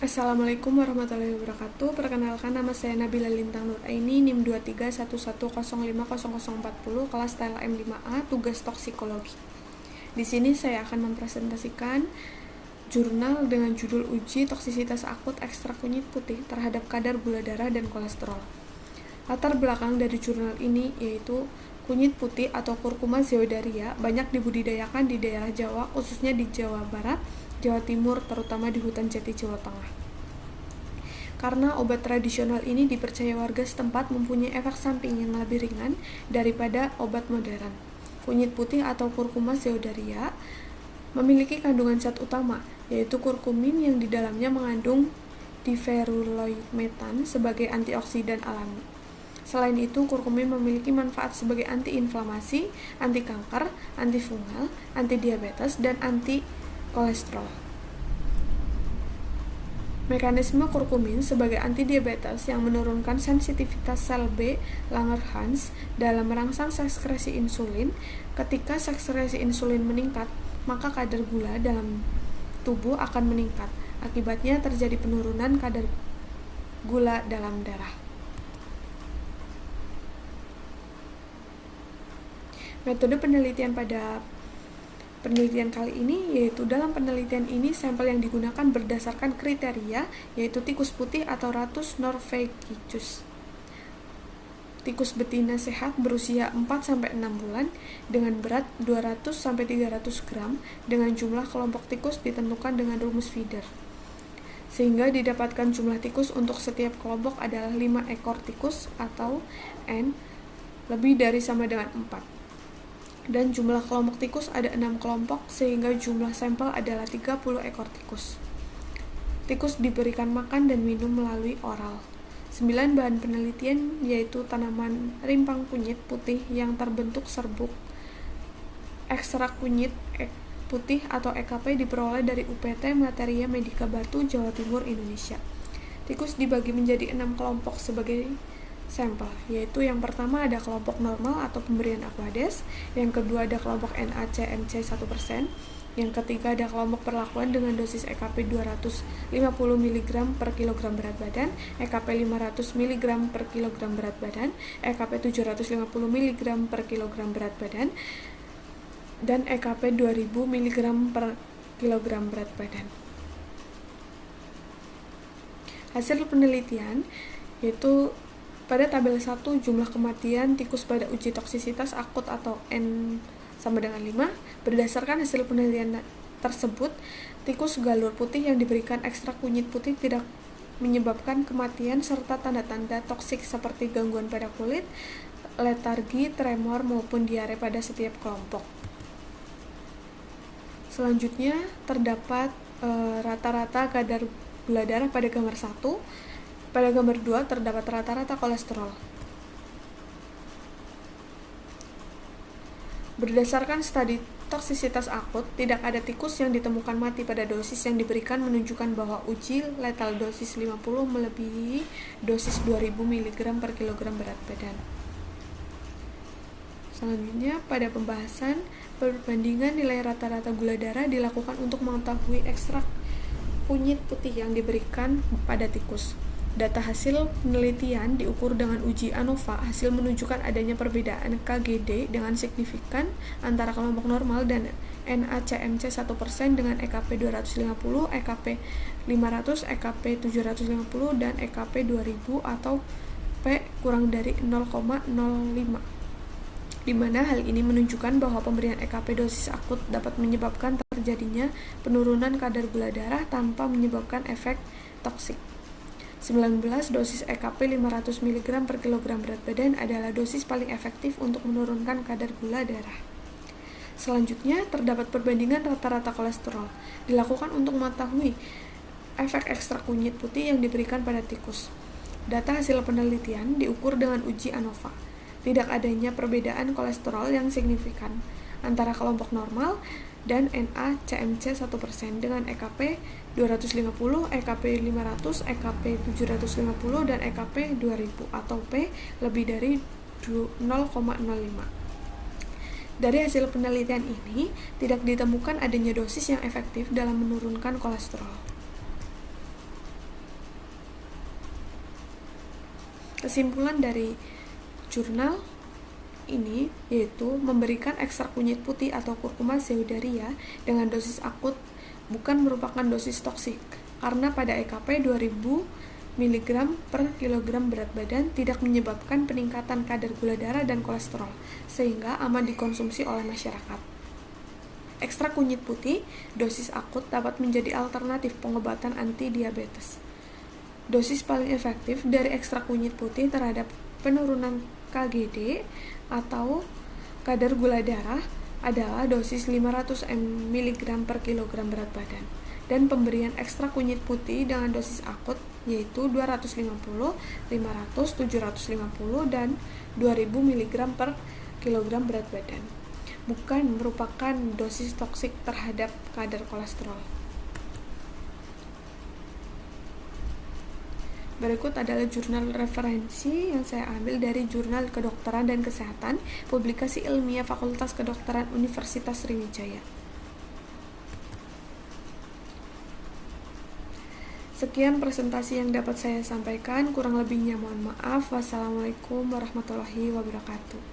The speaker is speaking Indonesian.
Assalamualaikum warahmatullahi wabarakatuh. Perkenalkan, nama saya Nabila Lintang Nuraini, NIM 2311010040, kelas TLM 5A, tugas toksikologi. Di sini saya akan mempresentasikan jurnal dengan judul Uji Toksisitas Akut Ekstrak Kunyit Putih terhadap kadar gula darah dan kolesterol. Latar belakang dari jurnal ini yaitu kunyit putih atau Curcuma zeodaria banyak dibudidayakan di daerah Jawa, khususnya di Jawa Barat, Jawa Timur, terutama di hutan jati Jawa Tengah. Karena obat tradisional ini dipercaya warga setempat mempunyai efek samping yang lebih ringan daripada obat modern. Kunyit putih atau Curcuma zeodaria memiliki kandungan zat utama, yaitu kurkumin yang di dalamnya mengandung diferulometan sebagai antioksidan alami. Selain itu, kurkumin memiliki manfaat sebagai anti-inflamasi, anti-kanker, antifungal, anti-diabetes, dan anti-kolesterol. Mekanisme kurkumin sebagai anti-diabetes yang menurunkan sensitivitas sel B Langerhans dalam merangsang sekresi insulin. Ketika sekresi insulin meningkat, maka kadar gula dalam tubuh akan meningkat. Akibatnya terjadi penurunan kadar gula dalam darah. Metode penelitian pada penelitian kali ini yaitu dalam penelitian ini sampel yang digunakan berdasarkan kriteria yaitu tikus putih atau Ratus norvegicus. Tikus betina sehat berusia 4-6 bulan dengan berat 200-300 gram dengan jumlah kelompok tikus ditentukan dengan rumus feeder. Sehingga didapatkan jumlah tikus untuk setiap kelompok adalah 5 ekor tikus atau N lebih dari sama dengan 4. Dan jumlah kelompok tikus ada 6 kelompok sehingga jumlah sampel adalah 30 ekor tikus. Tikus diberikan makan dan minum melalui oral. 9 bahan penelitian yaitu tanaman rimpang kunyit putih yang terbentuk serbuk. Ekstrak kunyit putih atau EKP diperoleh dari UPT Materia Medica Batu, Jawa Timur, Indonesia. Tikus dibagi menjadi 6 kelompok sebagai sampel, yaitu yang pertama ada kelompok normal atau pemberian Aquades, yang kedua ada kelompok NaCMC 1%, yang ketiga ada kelompok perlakuan dengan dosis EKP 250 mg per kilogram berat badan, EKP 500 mg per kilogram berat badan, EKP 750 mg per kilogram berat badan, dan EKP 2000 mg per kilogram berat badan. Hasil penelitian yaitu pada tabel 1 jumlah kematian tikus pada uji toksisitas akut atau N sama dengan 5. Berdasarkan hasil penelitian tersebut, tikus galur putih yang diberikan ekstrak kunyit putih tidak menyebabkan kematian serta tanda-tanda toksik seperti gangguan pada kulit, letargi, tremor, maupun diare pada setiap kelompok. Selanjutnya terdapat rata-rata kadar gula darah pada gambar 1. Pada gambar 2 terdapat rata-rata kolesterol. Berdasarkan studi toksisitas akut, tidak ada tikus yang ditemukan mati pada dosis yang diberikan menunjukkan bahwa uji letal dosis 50 melebihi dosis 2000 mg per kilogram berat badan. Selanjutnya, pada pembahasan perbandingan nilai rata-rata gula darah dilakukan untuk mengetahui ekstrak kunyit putih yang diberikan pada tikus. Data hasil penelitian diukur dengan uji ANOVA. Hasil menunjukkan adanya perbedaan KGD dengan signifikan antara kelompok normal dan NaCMC 1% dengan EKP 250, EKP 500, EKP 750, dan EKP 2000 atau P kurang dari 0,05. Di mana hal ini menunjukkan bahwa pemberian EKP dosis akut dapat menyebabkan terjadinya penurunan kadar gula darah tanpa menyebabkan efek toksik. 19 dosis EKP 500 mg per kilogram berat badan adalah dosis paling efektif untuk menurunkan kadar gula darah. Selanjutnya, terdapat perbandingan rata-rata kolesterol. Dilakukan untuk mengetahui efek ekstrak kunyit putih yang diberikan pada tikus. Data hasil penelitian diukur dengan uji ANOVA. Tidak adanya perbedaan kolesterol yang signifikan antara kelompok normal dan NaCMC 1% dengan EKP 250, EKP 500, EKP 750, dan EKP 2000 atau P lebih dari 0,05. Dari hasil penelitian ini, tidak ditemukan adanya dosis yang efektif dalam menurunkan kolesterol. Kesimpulan dari jurnal ini yaitu memberikan ekstrak kunyit putih atau Curcuma zeodaria dengan dosis akut bukan merupakan dosis toksik karena pada EKP 2000 mg per kilogram berat badan tidak menyebabkan peningkatan kadar gula darah dan kolesterol sehingga aman dikonsumsi oleh masyarakat. Ekstrak kunyit putih dosis akut dapat menjadi alternatif pengobatan anti-diabetes. Dosis paling efektif dari ekstrak kunyit putih terhadap penurunan KGD atau kadar gula darah adalah dosis 500 mg per kilogram berat badan dan pemberian ekstrak kunyit putih dengan dosis akut yaitu 250, 500, 750 dan 2000 mg per kilogram berat badan bukan merupakan dosis toksik terhadap kadar kolesterol. Berikut adalah jurnal referensi yang saya ambil dari Jurnal Kedokteran dan Kesehatan, publikasi ilmiah Fakultas Kedokteran Universitas Sriwijaya. Sekian presentasi yang dapat saya sampaikan, kurang lebihnya mohon maaf. Wassalamualaikum warahmatullahi wabarakatuh.